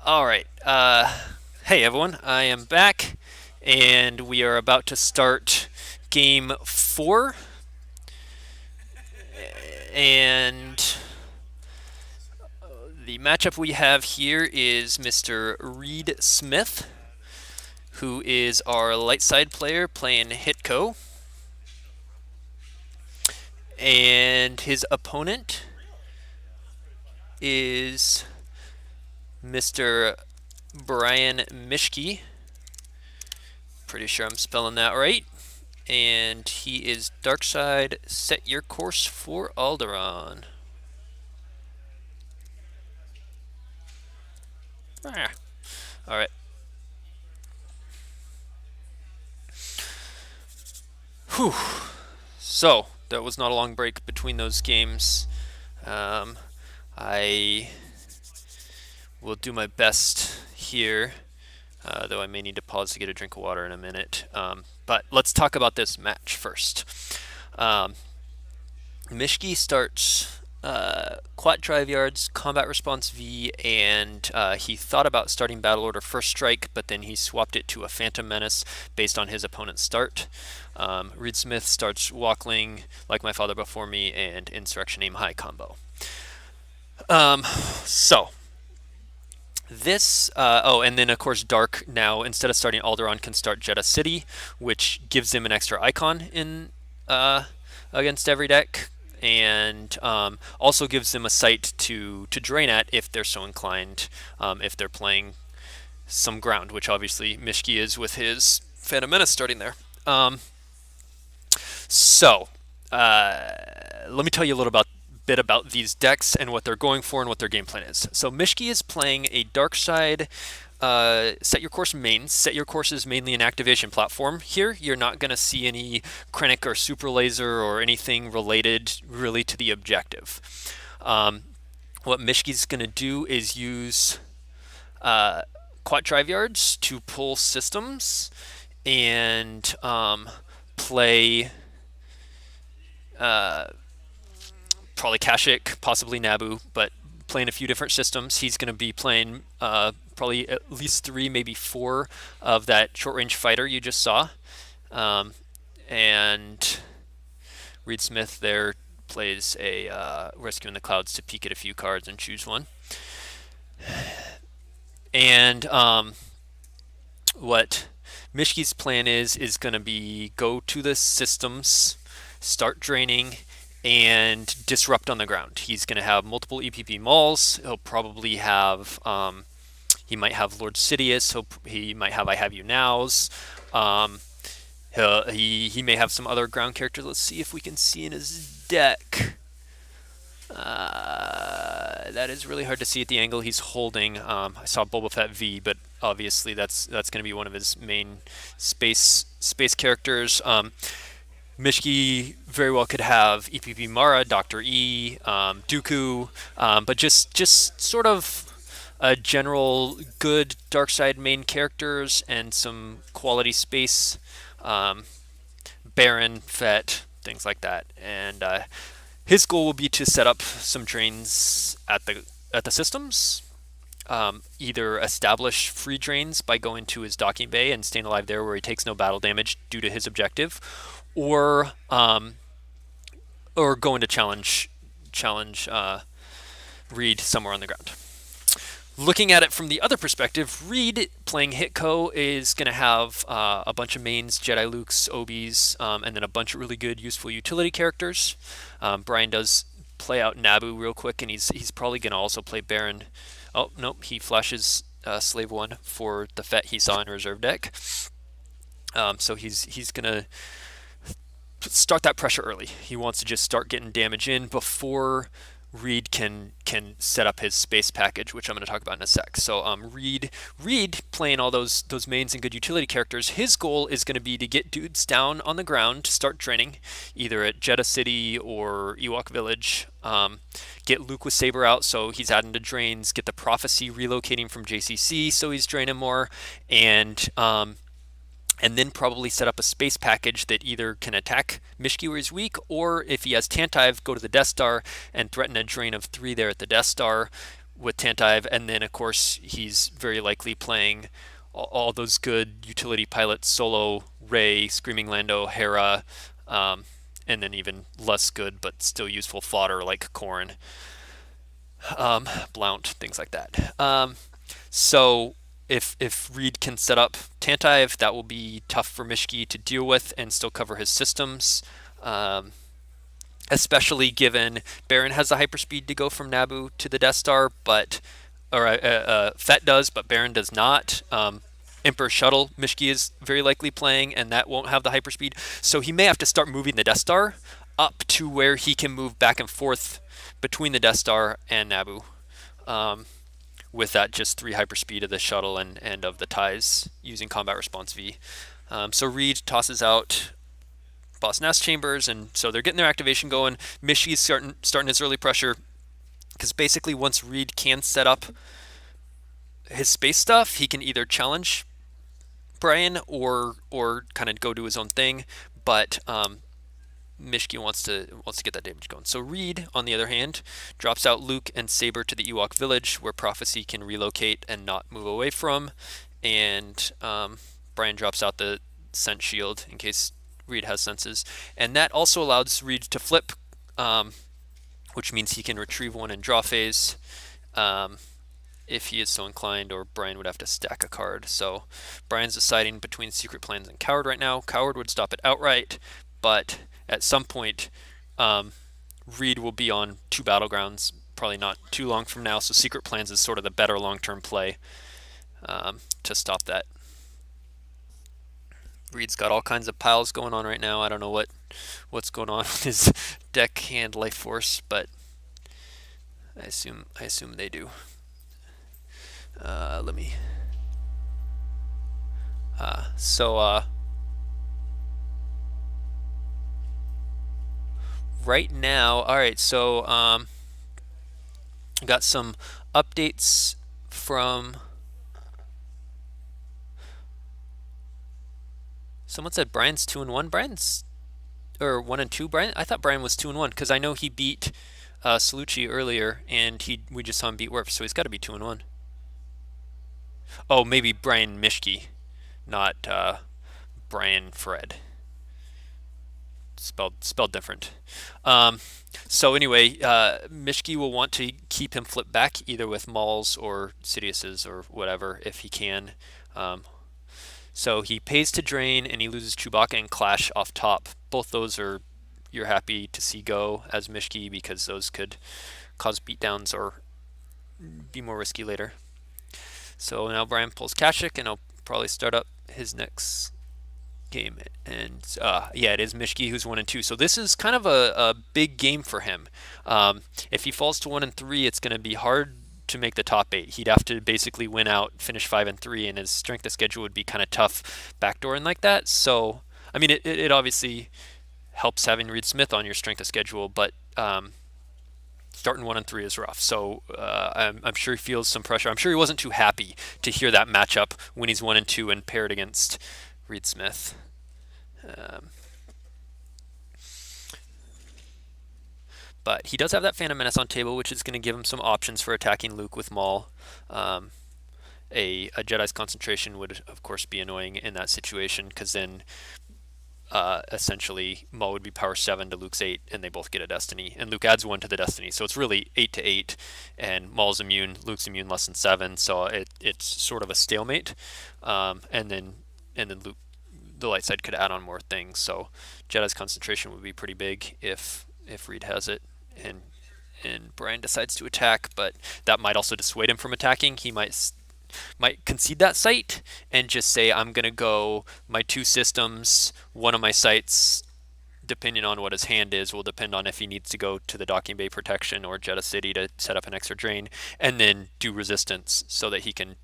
All right. Hey everyone, I am back, and we are about to start game four. And the matchup we have here is Mr. Reed Smith, who is our light side player playing HITCO, and his opponent is Mr. Brian Mischke. Pretty sure I'm spelling that right. And he is dark side. Set your course for Alderaan. Ah. All right. Whew. So that was not a long break between those games. I will do my best here, though I may need to pause to get a drink of water in a minute. But let's talk about this match first. Um, Mischke starts quad drive yards, combat response V, and he thought about starting battle order first strike, but then he swapped it to a phantom menace based on his opponent's start. Reed Smith starts walkling like my father before me and insurrection aim high combo. So this, and then of course Dark now instead of starting Alderaan can start Jeddah City, which gives him an extra icon in against every deck, and also gives them a site to drain at if they're so inclined, if they're playing some ground, which obviously Mischke is with his Phantom Menace starting there. So, let me tell you a little bit about these decks and what they're going for and what their game plan is. So Mischke is playing a dark side set your course main. Set your course is mainly an activation platform. Here, you're not going to see any Krennic or Super Laser or anything related really to the objective. What Mischke's going to do is use Quat Drive Yards to pull systems and play probably Kashyyyk, possibly Naboo, but playing a few different systems. He's going to be playing probably at least 3, maybe 4 of that short range fighter you just saw. And Reed Smith there plays a Rescue in the Clouds to peek at a few cards and choose one. And what Mischke's plan is going to be go to the systems, start draining, and disrupt on the ground. He's going to have multiple EPP mauls. He'll probably have, he might have Lord Sidious. He might have I Have You Nows. He may have some other ground characters. Let's see if we can see in his deck. That is really hard to see at the angle he's holding. I saw Boba Fett V, but obviously that's going to be one of his main space characters. Mischke very well could have EPP Mara, Dr. E, Dooku, but just sort of a general good dark side main characters and some quality space, Baron, Fett, things like that. And his goal will be to set up some drains at the systems. Either establish free drains by going to his docking bay and staying alive there where he takes no battle damage due to his objective, or going to challenge Reed somewhere on the ground. Looking at it from the other perspective, Reed playing HITCO is going to have a bunch of mains, Jedi Lukes, Obies, and then a bunch of really good, useful utility characters. Brian does play out Naboo real quick, and he's probably going to also play Baron. Oh, nope, he flashes Slave 1 for the Fett he saw in reserve deck. So he's going to start that pressure early. He wants to just start getting damage in before Reed can set up his space package, which I'm going to talk about in a sec. So Reed playing all those mains and good utility characters. His goal is going to be to get dudes down on the ground, start draining, either at Jeddah City or Ewok Village. Get Luke with Saber out, so he's adding to drains. Get the Prophecy relocating from JCC, so he's draining more, and then probably set up a space package that either can attack Mischke where he's weak, or if he has Tantive, go to the Death Star and threaten a drain of 3 there at the Death Star, with Tantive, and then of course he's very likely playing all those good utility pilots, Solo, Ray, Screaming Lando, Hera, and then even less good but still useful fodder like Corrin, Blount, things like that. So if Reed can set up Tantive, that will be tough for Mischke to deal with and still cover his systems. Especially given Baron has the hyperspeed to go from Naboo to the Death Star, but Fett does, but Baron does not. Emperor Shuttle, Mischke is very likely playing, and that won't have the hyperspeed. So he may have to start moving the Death Star up to where he can move back and forth between the Death Star and Naboo, with that just 3 hyperspeed of the shuttle and of the TIEs using Combat Response V. So Reed tosses out Boss Nass Chambers, and so they're getting their activation going. Mischke's starting his early pressure, because basically once Reed can set up his space stuff, he can either challenge Brian or kind of go do his own thing. But Mischke wants to get that damage going. So Reed, on the other hand, drops out Luke and Saber to the Ewok village, where Prophecy can relocate and not move away from, and Brian drops out the sense shield in case Reed has senses, and that also allows Reed to flip, which means he can retrieve one in draw phase if he is so inclined, or Brian would have to stack a card. So Brian's deciding between Secret Plans and Coward right now. Coward would stop it outright, but at some point Reed will be on 2 battlegrounds, probably not too long from now, so Secret Plans is sort of the better long-term play to stop that. Reed's got all kinds of piles going on right now. I don't know what's going on with his deck hand life force, but I assume they do. Let me. Right now, all right. So got some updates from. Someone said Brian's 2-1. Brian's, or 1-2. Brian, I thought Brian was 2-1 because I know he beat Salucci earlier, and we just saw him beat Werf, so he's got to be 2-1. Oh, maybe Brian Mischke, not Brian Fred. Spelled different. So anyway, Mischke will want to keep him flipped back either with Mauls or Sidious's or whatever if he can. So he pays to drain, and he loses Chewbacca and Clash off top. Both those you're happy to see go as Mischke, because those could cause beatdowns or be more risky later. So now Brian pulls Kashyyyk, and he'll probably start up his next game. And yeah, it is Mischke who's 1-2. So this is kind of a big game for him. If he falls to 1-3, it's going to be hard to make the top 8. He'd have to basically win out, finish 5-3, and his strength of schedule would be kind of tough backdooring like that. So, I mean, it obviously helps having RSmith on your strength of schedule, but starting 1-3 is rough. So I'm sure he feels some pressure. I'm sure he wasn't too happy to hear that matchup when he's 1-2 and paired against RSmith. But he does have that Phantom Menace on table, which is going to give him some options for attacking Luke with Maul. A Jedi's Concentration would, of course, be annoying in that situation, because then essentially Maul would be power 7 to Luke's 8, and they both get a Destiny. And Luke adds 1 to the Destiny, so it's really 8-8, and Maul's immune, Luke's immune less than 7, so it's sort of a stalemate. And then Luke, the light side, could add on more things. So Jedi's Concentration would be pretty big if Reed has it, and Brian decides to attack, but that might also dissuade him from attacking. He might concede that site and just say, I'm going to go my 2 systems, one of my sites, depending on what his hand is, will depend on if he needs to go to the docking bay protection or Jeddah City to set up an extra drain, and then do resistance so that he can,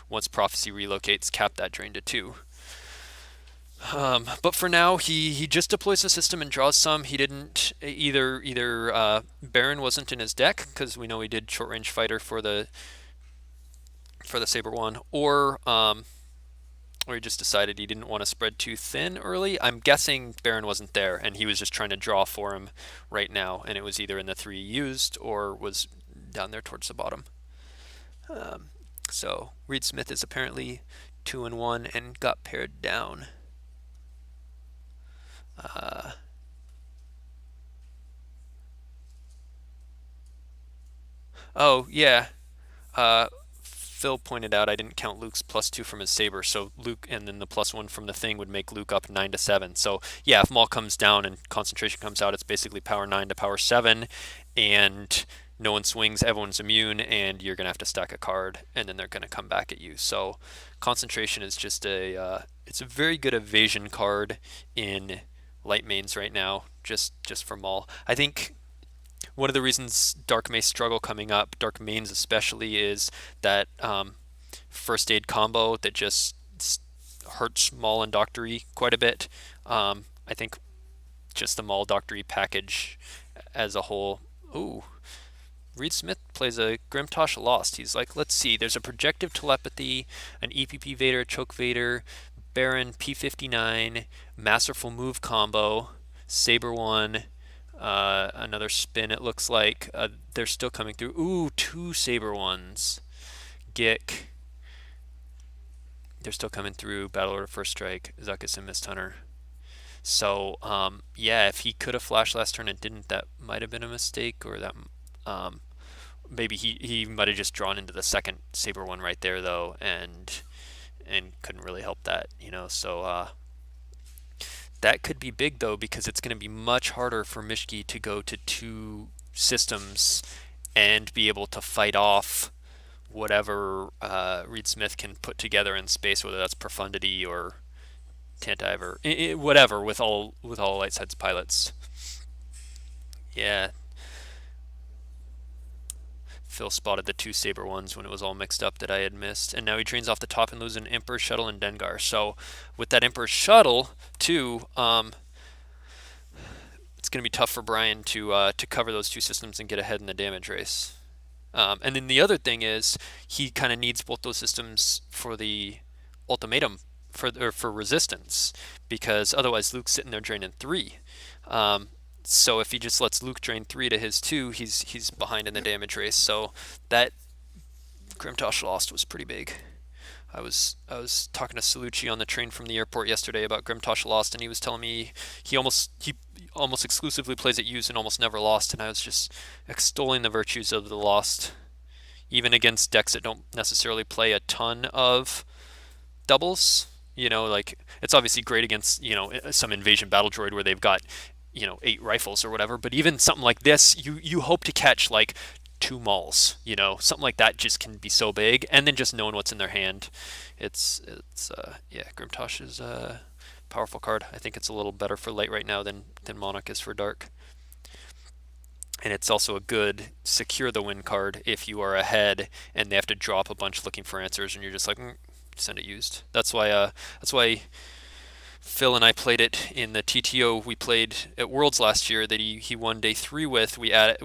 once Prophecy relocates, cap that drain to 2. But for now, he just deploys the system and draws some. He didn't either Baron wasn't in his deck, because we know he did short range fighter for the Saber one, or he just decided he didn't want to spread too thin early. I'm guessing Baron wasn't there, and he was just trying to draw for him right now, and it was either in the 3 used or was down there towards the bottom. So RSmith is apparently 2-1 and got pared down. Oh yeah, Phil pointed out I didn't count Luke's +2 from his saber, so Luke and then the +1 from the thing would make Luke up 9-7. So yeah, if Maul comes down and concentration comes out, it's basically power 9 to power 7, and no one swings, everyone's immune, and you're gonna have to stack a card, and then they're gonna come back at you. So concentration is just it's a very good evasion card in light mains right now, just for Maul. I think one of the reasons Dark may struggle coming up, Dark mains especially, is that first aid combo that just hurts Maul and Doctory quite a bit. I think just the Maul Doctory package as a whole. Ooh, RSmith plays a Grimtosh Lost. He's like, let's see, there's a Projective Telepathy, an EPP Vader, Choke Vader, Baron, P59, Masterful Move combo, Saber 1, another spin, it looks like. They're still coming through. Ooh, 2 Saber 1s. Gick. They're still coming through. Battle Order First Strike, Zuckuss and Mist Hunter. So, yeah, if he could have flashed last turn and didn't, that might have been a mistake, or that maybe he might have just drawn into the second Saber 1 right there, though, and couldn't really help that, so that could be big, though, because it's going to be much harder for Mischke to go to 2 systems and be able to fight off whatever RSmith can put together in space, whether that's Profundity or Tantive or whatever, with all Light Side's pilots. Yeah. Phil spotted the 2 Saber 1s when it was all mixed up that I had missed, and now he trains off the top and loses an Emperor Shuttle and Dengar. So with that Emperor Shuttle too, it's going to be tough for Brian to cover those 2 systems and get ahead in the damage race. And then the other thing is he kind of needs both those systems for the ultimatum for resistance, because otherwise Luke's sitting there draining 3. So if he just lets Luke drain 3 to his 2, he's behind in the damage race. So that Grimtosh Lost was pretty big. I was talking to Salucci on the train from the airport yesterday about Grimtosh Lost, and he was telling me he almost exclusively plays it used and almost never lost, and I was just extolling the virtues of the Lost, even against decks that don't necessarily play a ton of doubles. Like, it's obviously great against, some invasion battle droid where they've got 8 rifles or whatever, but even something like this, you hope to catch like 2 Mauls, something like that just can be so big, and then just knowing what's in their hand. It's yeah, Grimtosh is a powerful card. I think it's a little better for light right now than Monarch is for dark. And it's also a good secure the win card if you are ahead and they have to drop a bunch looking for answers and you're just like, send it used. That's why Phil and I played it in the TTO we played at Worlds last year that he won day 3 with. We had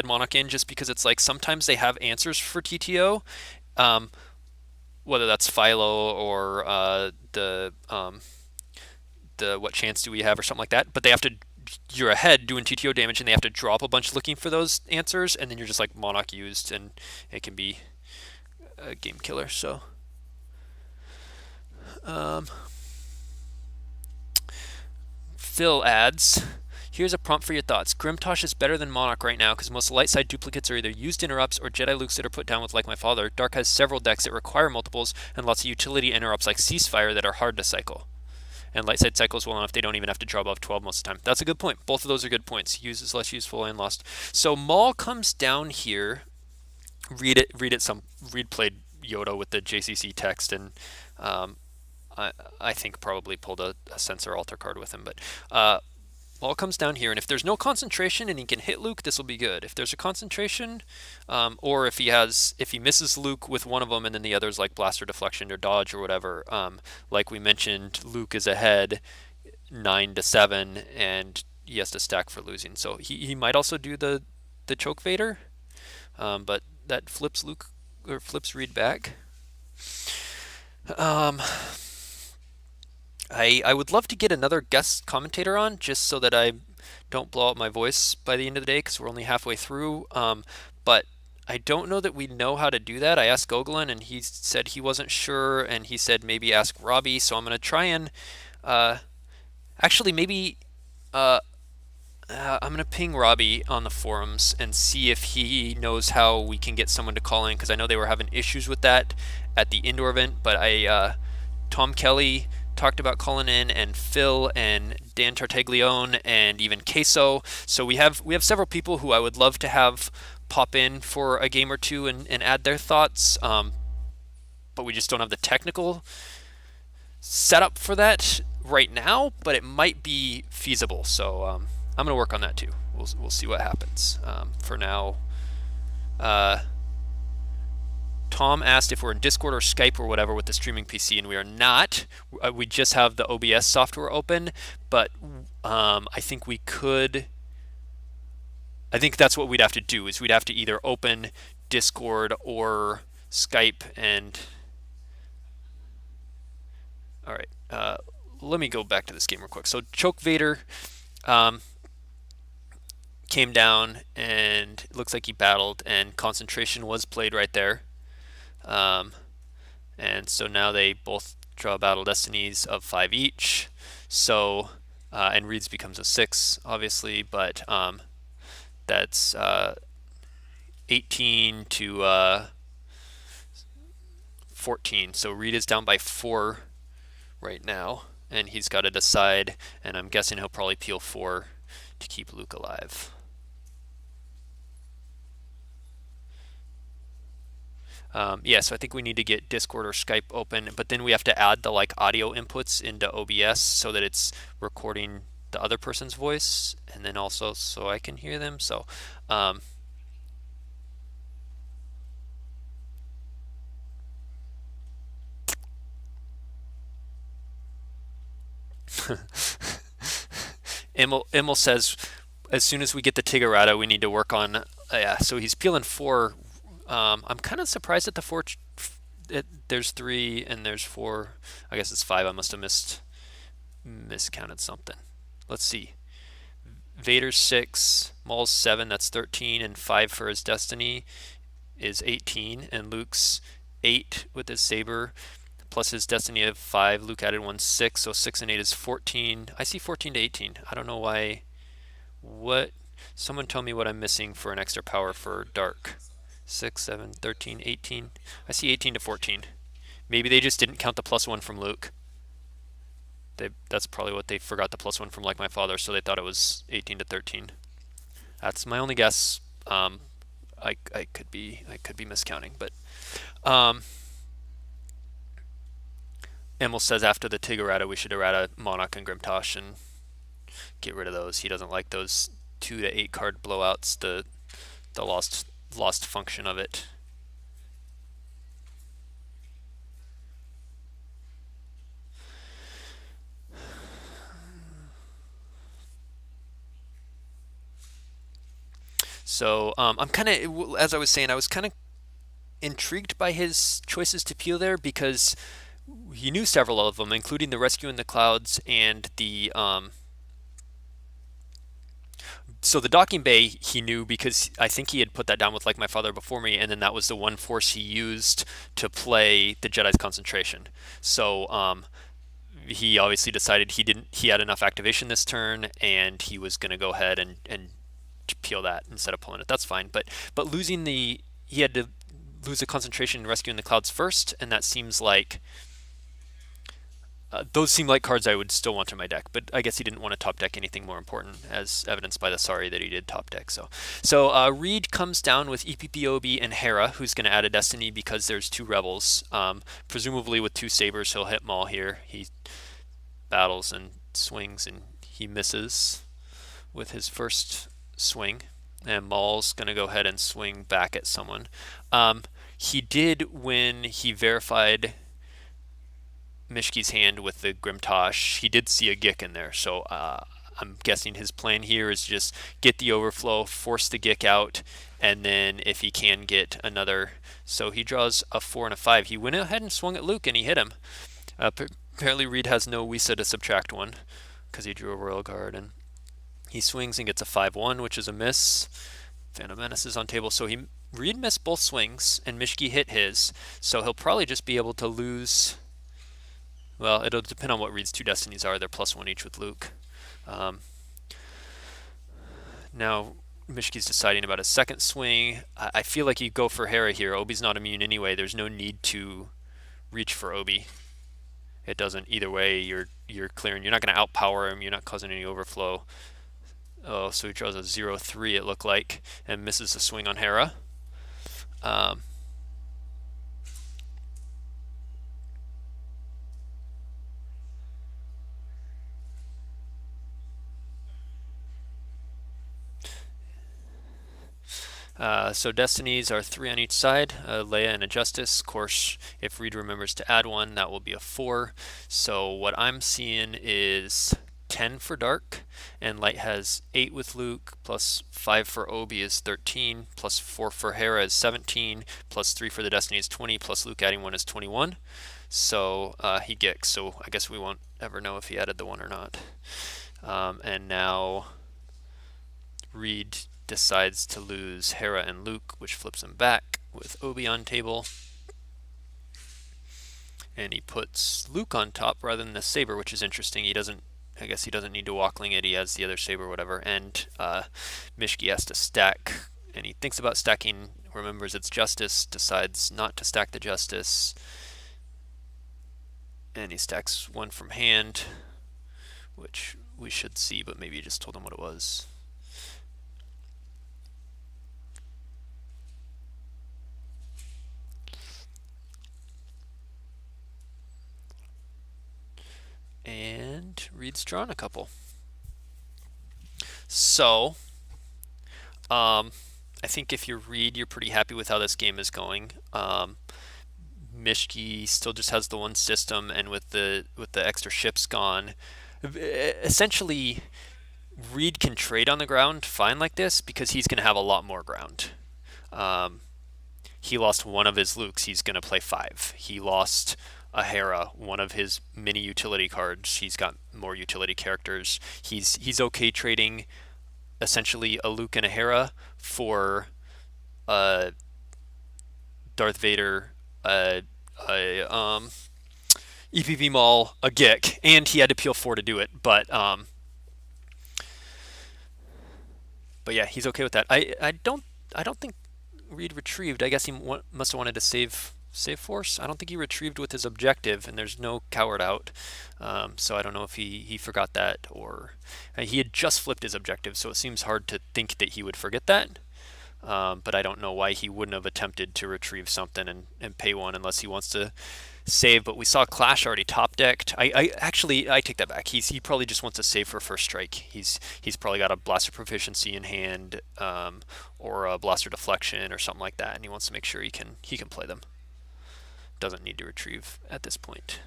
Monarch in just because it's like sometimes they have answers for TTO, whether that's Philo or the what chance do we have or something like that. But you're ahead doing TTO damage and they have to drop a bunch looking for those answers, and then you're just like Monarch used, and it can be a game killer. So. Phil adds, here's a prompt for your thoughts. Grimtosh is better than Monarch right now because most light side duplicates are either used interrupts or Jedi Lukes that are put down with Like My Father. Dark has several decks that require multiples and lots of utility interrupts like Ceasefire that are hard to cycle. And light side cycles well enough they don't even have to draw above 12 most of the time. That's a good point. Both of those are good points. Use is less useful and lost. So Maul comes down here. Reed played Yoda with the JCC text, and I think probably pulled a Censor Altar card with him, but Maul comes down here, and if there's no concentration and he can hit Luke, this will be good. If there's a concentration, or if he misses Luke with one of them and then the others like Blaster Deflection or Dodge or whatever, like we mentioned, Luke is ahead 9-7, and he has to stack for losing. So he might also do the Choke Vader, but that flips Luke or flips Reed back. I would love to get another guest commentator on just so that I don't blow out my voice by the end of the day because we're only halfway through. But I don't know that we know how to do that. I asked Gogolin and he said he wasn't sure, and he said maybe ask Robbie. So I'm going to try and uh, actually maybe uh, I'm going to ping Robbie on the forums and see if he knows how we can get someone to call in, because I know they were having issues with that at the indoor event. But Tom Kelly talked about calling in, and Phil and Dan Tartaglione and even Queso. So we have several people who I would love to have pop in for a game or two and add their thoughts. But we just don't have the technical setup for that right now. But it might be feasible. So I'm going to work on that too. We'll see what happens. For now, Tom asked if we're in Discord or Skype or whatever with the streaming PC, and we are not. We just have the OBS software open, but I think we could. I think that's what we'd have to do, is we'd have to either open Discord or Skype. And all right, let me go back to this game real quick. So Choke Vader came down, and it looks like he battled, and concentration was played right there. And so now they both draw battle destinies of 5 each. So and Reed's becomes a 6, obviously, but that's 18 to 14. So Reed is down by 4 right now, and he's got to decide. And I'm guessing he'll probably peel 4 to keep Luke alive. Yeah, so I think we need to get Discord or Skype open, but then we have to add the audio inputs into OBS so that it's recording the other person's voice, and then also so I can hear them. So Emil says as soon as we get the Tigarada, we need to work on. Yeah, so he's peeling 4. I'm kind of surprised at the 4. There's 3 and there's 4. I guess it's 5. I must have miscounted something. Let's see. Vader's 6, Maul's 7. That's 13, and 5 for his destiny is 18, and Luke's 8 with his saber plus his destiny of 5. Luke added 1, 6, so 6 and 8 is 14. I see 14 to 18. I don't know why. What? Someone tell me what I'm missing for an extra power for Dark. 6, 7, 13, 18. I see 18 to 14. Maybe they just didn't count the +1 from Luke. That's probably what they forgot, the +1 from my father, so they thought it was 18 to 13. That's my only guess. I could be miscounting, but Emil says after the Tigarada we should errata Monarch and Grimtosh and get rid of those. He doesn't like those 2 to 8 card blowouts. The lost function of it. So I'm kind of, as I was saying, I was kind of intrigued by his choices to peel there, because he knew several of them, including the Rescue in the Clouds and the so the Docking Bay he knew, because I think he had put that down with My Father before me, and then that was the one force he used to play the Jedi's concentration. So he obviously decided he had enough activation this turn, and he was going to go ahead and peel that instead of pulling it. That's fine, but he had to lose the concentration and Rescue in the Clouds first, and that seems like those seem like cards I would still want in my deck, but I guess he didn't want to top deck anything more important, as evidenced by the sorry that he did top deck. So Reed comes down with EPPOB and Hera, who's going to add a Destiny because there's 2 Rebels. Presumably with 2 Sabers, he'll hit Maul here. He battles and swings, and he misses with his first swing, and Maul's going to go ahead and swing back at someone. He did, when he verified Mischke's hand with the Grimtosh, he did see a Gick in there, so I'm guessing his plan here is just get the overflow, force the Gick out, and then if he can get another. So he draws a 4 and a 5. He went ahead and swung at Luke, and he hit him. Apparently Reed has no Wisa to subtract 1, because he drew a Royal Guard, and he swings and gets a 5-1, which is a miss. Phantom Menace is on table, so he Reed missed both swings, and Mischke hit his, so he'll probably just be able to lose. Well, it'll depend on what Reed's two destinies are. They're +1 each with Luke. Um, Now, Mischke's deciding about his second swing. I feel like you go for Hera here. Obi's not immune anyway. There's no need to reach for Obi. It doesn't either way. You're clearing. You're not going to outpower him. You're not causing any overflow. Oh, so he draws a 0-3, it looked like, and misses the swing on Hera. Um, so destinies are 3 on each side, Leia and a Justice. Of course, if Reed remembers to add one, that will be a 4. So what I'm seeing is 10 for Dark, and Light has 8 with Luke, plus 5 for Obi is 13, plus 4 for Hera is 17, plus 3 for the Destiny is 20, plus Luke adding 1 is 21. So he gets. So I guess we won't ever know if he added the 1 or not. And now Reed decides to lose Hera and Luke, which flips him back with Obi on table. And he puts Luke on top rather than the saber, which is interesting. I guess he doesn't need to walkling it. He has the other saber, or whatever. And Mischke has to stack, and he thinks about stacking. Remembers it's Justice, decides not to stack the Justice, and he stacks 1 from hand, which we should see, but maybe he just told him what it was. And Reed's drawn a couple. So, I think if you Reed, you're pretty happy with how this game is going. Mischke still just has the one system, and with the extra ships gone, essentially Reed can trade on the ground fine like this because he's going to have a lot more ground. He lost one of his Lukes. He's going to play 5. He lost a Hera, one of his mini utility cards. He's got more utility characters. He's okay trading essentially a Luke and a Hera for Darth Vader, EPV Maul, a Gick, and he had to peel 4 to do it. But yeah, he's okay with that. I don't think Reed retrieved. I guess he must have wanted to save force. I don't think he retrieved with his objective, and there's no coward out. So I don't know if he forgot that, or he had just flipped his objective, so it seems hard to think that he would forget that. But I don't know why he wouldn't have attempted to retrieve something and pay 1 unless he wants to save. But we saw Clash already top decked. I take that back. He probably just wants to save for first strike. He's probably got a blaster proficiency in hand, or a blaster deflection or something like that, and he wants to make sure he can play them. Doesn't need to retrieve at this point.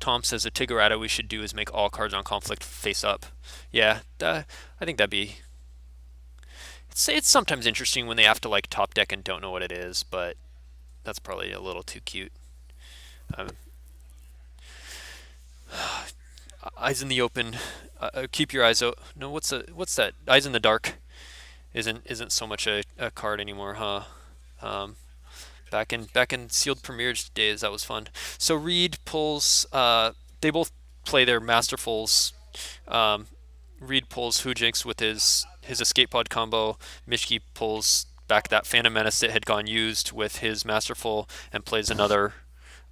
Tom says the Tiggerata we should do is make all cards on conflict face up. Yeah, I think that'd be. It's sometimes interesting when they have to like top deck and don't know what it is, but that's probably a little too cute. Eyes in the open. Keep your eyes out. No, what's that? Eyes in the dark. Isn't so much a card anymore, huh? Back in sealed premieres days, that was fun. So Reed pulls. They both play their masterfuls. Reed pulls Hujinx with his escape pod combo. Mischke pulls back that Phantom Menace that had gone used with his masterful and plays another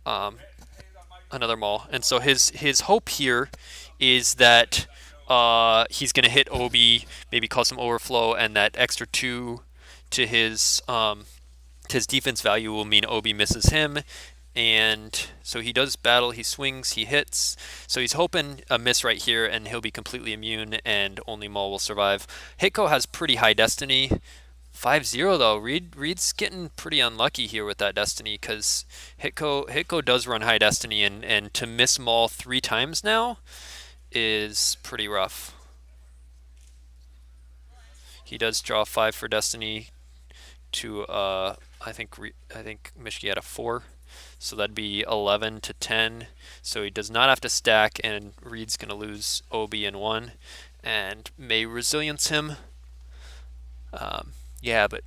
Maul. And so his hope here is that he's going to hit Obi, maybe cause some overflow, and that extra 2 to his defense value will mean Obi misses him. And so he does battle, he swings, he hits. So he's hoping a miss right here, and he'll be completely immune, and only Maul will survive. HITCO has pretty high destiny. 5-0 though. Reed's getting pretty unlucky here with that destiny, because HITCO does run high destiny, and to miss Maul 3 times now is pretty rough. He does draw 5 for destiny to I think Mischke had a 4, so that'd be 11 to 10. So he does not have to stack, and Reed's gonna lose Obi in 1, and may resilience him. Yeah, but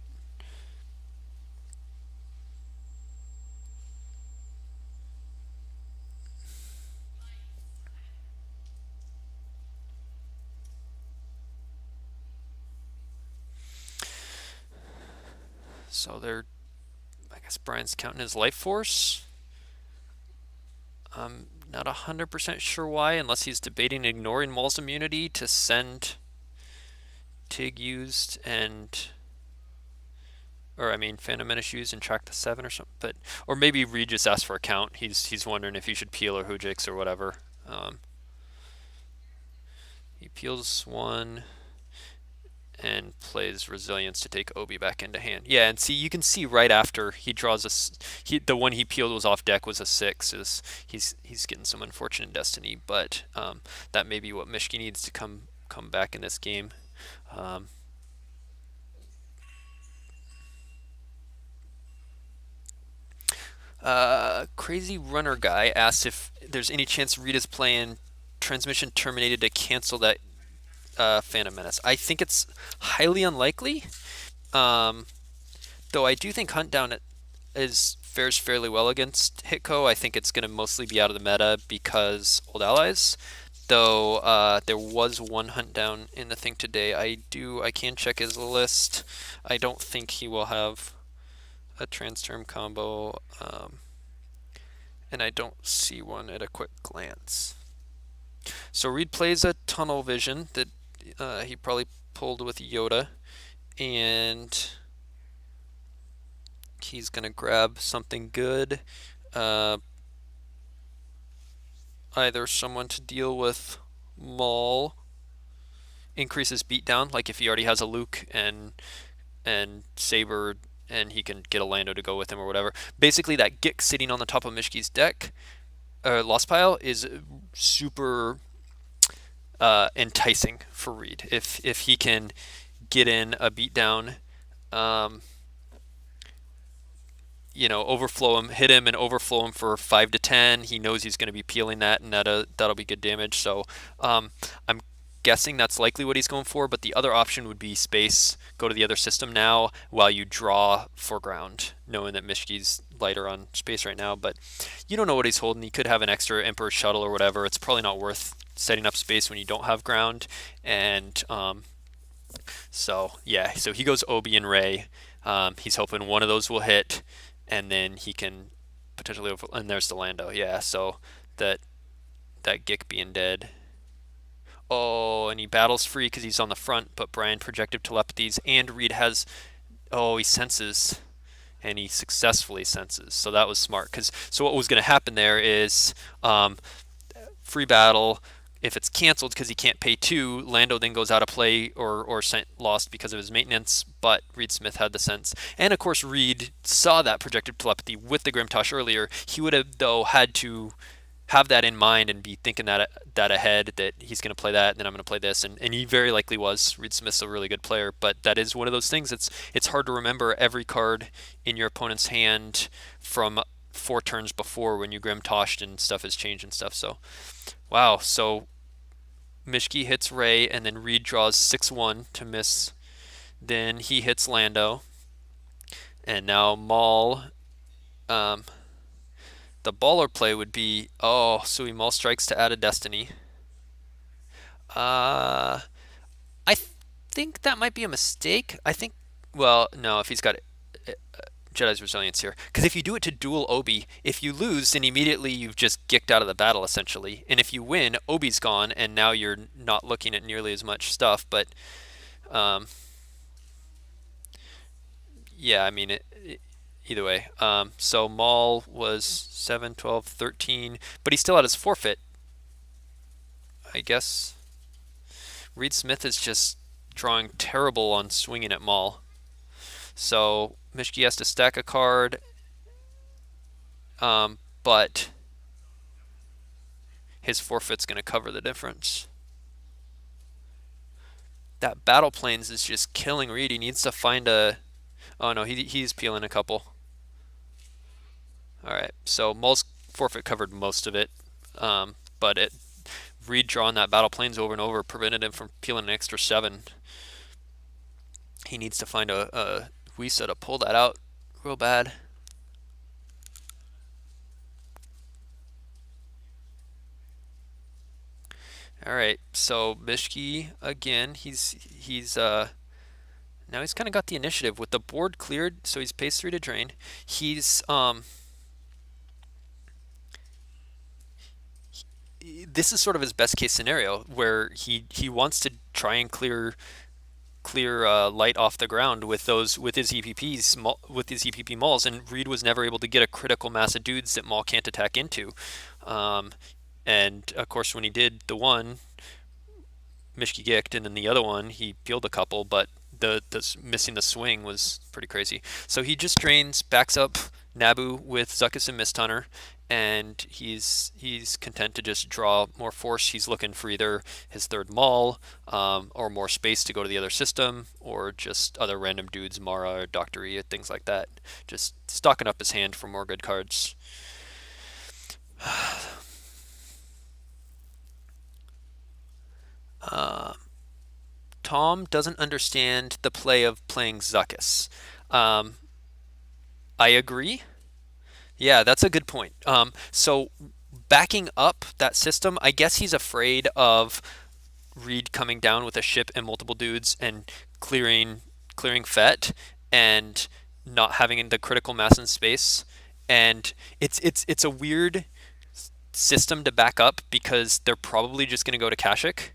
so they're, I guess Brian's counting his life force. I'm not 100% sure why, unless he's debating ignoring Maul's immunity to send Tig used and, or I mean, Phantom Menace used and track the 7 or something. But or maybe Reed just asked for a count. He's wondering if he should peel or Hujix or whatever. He peels one and plays Resilience to take Obi back into hand. Yeah, and see, you can see right after he draws the one he peeled was off deck was a 6. He's getting some unfortunate destiny, but that may be what Mischke needs to come back in this game. Um, Crazy Runner Guy asks if there's any chance Rita's playing Transmission Terminated to cancel that Phantom Menace. I think it's highly unlikely. Um, Though I do think Hunt Down is fares fairly well against HITCO. I think it's going to mostly be out of the meta because Old Allies. Though there was one Hunt Down in the thing today. I can check his list. I don't think he will have a trans term combo, and I don't see one at a quick glance. So Reed plays a Tunnel Vision that he probably pulled with Yoda, and he's gonna grab something good. Uh, Either someone to deal with Maul, increases beatdown, like if he already has a Luke and Saber, and he can get a Lando to go with him or whatever. Basically, that Gik sitting on the top of Mishke's deck, Lost Pile, is super enticing for Reed. If he can get in a beatdown, um, overflow him, hit him, and overflow him for 5 to 10. He knows he's going to be peeling that, and that'll be good damage. So I'm guessing that's likely what he's going for. But the other option would be space. Go to the other system now while you draw foreground, knowing that Mishke's lighter on space right now. But you don't know what he's holding. He could have an extra Emperor shuttle or whatever. It's probably not worth setting up space when you don't have ground. And so yeah, so he goes Obi and Ray. He's hoping one of those will hit, and then he can potentially and there's the Lando. Yeah, so that Gik being dead. Oh, and he battles free because he's on the front, but Brian projective telepathies, and Reed has. Oh, he senses, and he successfully senses. So that was smart. So what was going to happen there is free battle. If it's canceled because he can't pay 2, Lando then goes out of play or lost because of his maintenance, but Reed Smith had the sense. And of course, Reed saw that projected telepathy with the Grimtosh earlier. He would have, though, had to have that in mind and be thinking that ahead, that he's going to play that, and then I'm going to play this. And he very likely was. Reed Smith's a really good player, but that is one of those things. It's hard to remember every card in your opponent's hand from 4 turns before when you Grimtoshed and stuff has changed and stuff. So, wow. So Mischke hits Ray, and then Reed draws 6-1 to miss. Then he hits Lando, and now Maul. The baller play would be, so he Maul strikes to add a Destiny. Uh, I think that might be a mistake. I think, well, no, if he's got Jedi's Resilience here. Because if you do it to dual Obi, if you lose, then immediately you've just gicked out of the battle, essentially. And if you win, Obi's gone, and now you're not looking at nearly as much stuff. But, um, yeah, I mean, either way. So Maul was 7, 12, 13, but he still had his forfeit. I guess Reed Smith is just drawing terrible on swinging at Maul. So Mischke has to stack a card, but his forfeit's going to cover the difference. That Battle Planes is just killing Reed. He needs to find a... Oh no, he's peeling a couple. Alright, so Maul's forfeit covered most of it, but Reed drawing that Battle Planes over and over prevented him from peeling an extra 7. He needs to find a Wisa to pull that out real bad. All right, so Mischke again. He's now he's kind of got the initiative with the board cleared, so he's pays 3 to drain. He's this is sort of his best case scenario where he wants to try and clear light off the ground with those with his with his EPP mauls, and Reed was never able to get a critical mass of dudes that Maul can't attack into. Um, and of course, when he did the one, Mischke gicked, and then the other one he peeled a couple, but the missing the swing was pretty crazy. So he just drains, backs up Naboo with Zuckuss and Mist Hunter, and he's content to just draw more force. He's looking for either his third Maul, or more space to go to the other system, or just other random dudes, Mara or Doctor E, things like that. Just stocking up his hand for more good cards. Uh, Tom doesn't understand the play of playing Zuckuss. Um, I agree. Yeah, that's a good point. So backing up that system, I guess he's afraid of Reed coming down with a ship and multiple dudes and clearing Fett and not having the critical mass in space. And it's a weird system to back up because they're probably just going to go to Kashyyyk.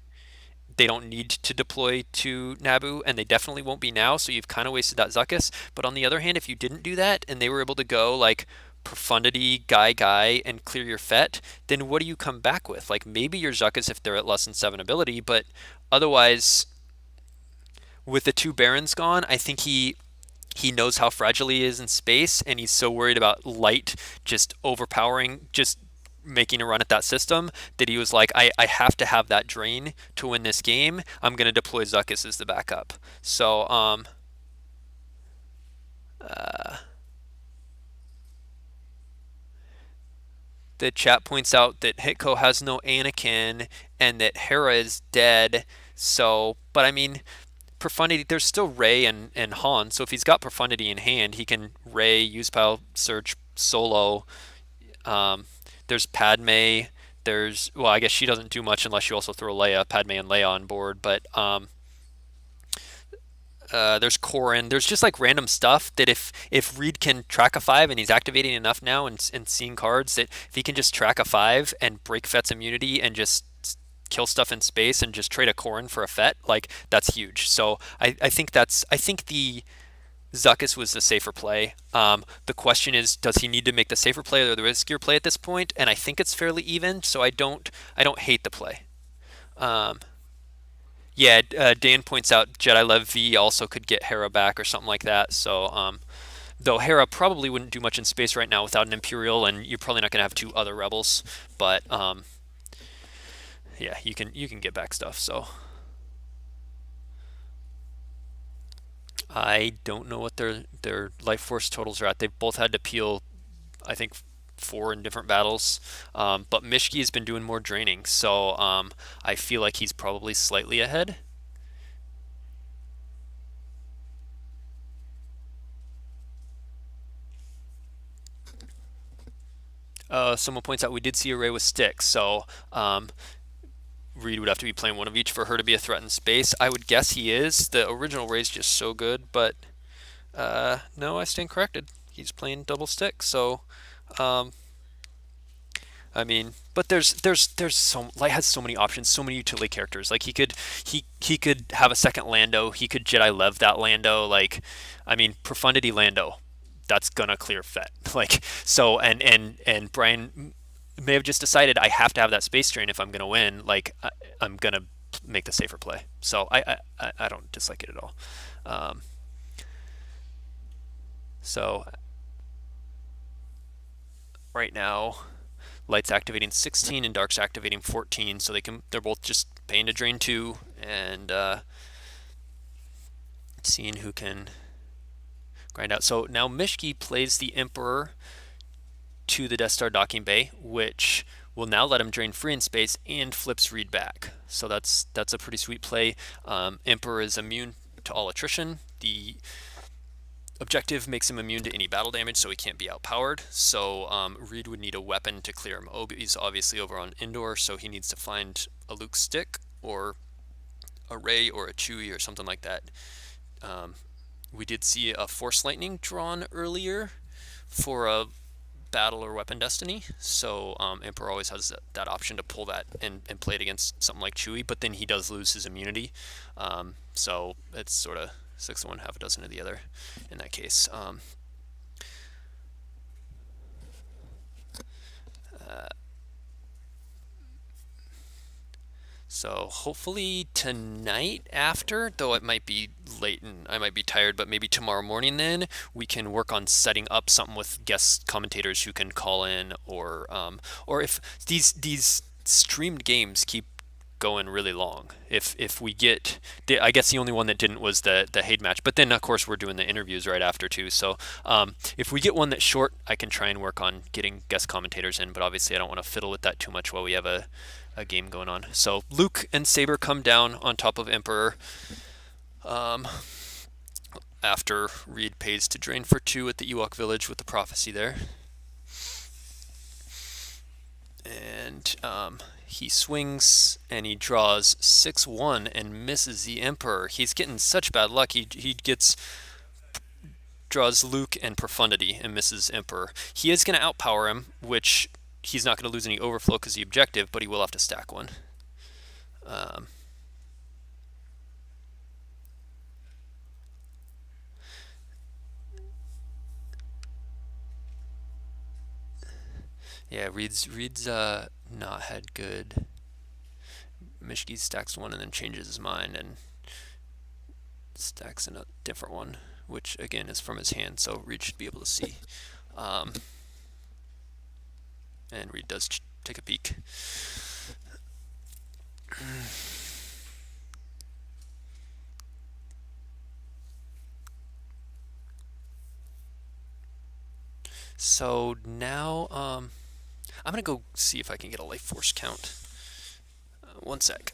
They don't need to deploy to Naboo, and they definitely won't be now, so you've kind of wasted that Zuckuss. But on the other hand, if you didn't do that, and they were able to go, like, Profundity, Guy, and clear your Fett, then what do you come back with? Like, maybe your Zuckuss if they're at less than 7 ability, but otherwise, with the 2 Barons gone, I think he knows how fragile he is in space, and he's so worried about light just overpowering, just making a run at that system, that he was like, I have to have that drain to win this game. I'm going to deploy Zuckuss as the backup. So, uh, the chat points out that HITCO has no Anakin and that Hera is dead. So, but I mean, Profundity, there's still Rey and Han. So if he's got Profundity in hand, he can Rey, use pile, search, solo. Um, there's Padme. Well, I guess she doesn't do much unless you also throw Padme and Leia on board. But there's Corrin. There's just like random stuff that if Reed can track a 5 and he's activating enough now and seeing cards that if he can just track a 5 and break Fett's immunity and just kill stuff in space and just trade a Corrin for a Fett, like that's huge. So I think the Zuckuss was the safer play. The question is, does he need to make the safer play or the riskier play at this point? And I think it's fairly even, so I don't hate the play. Um, yeah, Dan points out Jedi Lev V also could get Hera back or something like that. So though Hera probably wouldn't do much in space right now without an Imperial, and you're probably not going to have 2 other rebels. But yeah, you can get back stuff. So I don't know what their life force totals are at. They've both had to peel, I think, 4 in different battles. But Mischke has been doing more draining, so I feel like he's probably slightly ahead. Someone points out we did see a Rey with sticks, so Reed would have to be playing one of each for her to be a threat in space. I would guess he is. The original Rey's just so good, but no, I stand corrected. He's playing double stick, so um, I mean, but there's so Light has so many options, so many utility characters. Like he could have a second Lando. He could Jedi Lev that Lando. Like, I mean, Profundity Lando, that's gonna clear Fett. Like so, and Brian may have just decided I have to have that space drain if I'm gonna win. Like I'm gonna make the safer play. So I don't dislike it at all. Um, so right now, Light's activating 16 and Dark's activating 14, so they're both just paying to drain 2 and seeing who can grind out. So now Mischke plays the Emperor to the Death Star docking bay, which will now let him drain free in space and flips Reed back. So that's a pretty sweet play. Emperor is immune to all attrition. The objective makes him immune to any battle damage, so he can't be outpowered. So Reed would need a weapon to clear him. He's obviously over on indoor, so he needs to find a Luke stick or a Ray or a Chewie or something like that. We did see a Force Lightning drawn earlier for a battle or weapon destiny, so Emperor always has that option to pull that and play it against something like Chewie, but then he does lose his immunity, so it's sort of 6 of one, half a dozen of the other in that case. So hopefully tonight after, though it might be late and I might be tired, but maybe tomorrow morning then we can work on setting up something with guest commentators who can call in, or if these streamed games keep going really long, if we get I guess the only one that didn't was the Hayde match, but then of course we're doing the interviews right after too, so if we get one that's short, I can try and work on getting guest commentators in, but obviously I don't want to fiddle with that too much while we have a game going on. So Luke and Saber come down on top of Emperor after Reed pays to drain for 2 at the Ewok village with the prophecy there. And he swings and he draws 6-1 and misses the Emperor. He's getting such bad luck. He draws Luke and Profundity and misses Emperor. He is going to outpower him, which he's not going to lose any overflow because the objective, but he will have to stack one. Yeah, Reed's not had good. Mischke stacks one and then changes his mind and stacks in a different one, which again is from his hand, so Reed should be able to see. And Reed does take a peek. So now I'm gonna go see if I can get a life force count. One sec.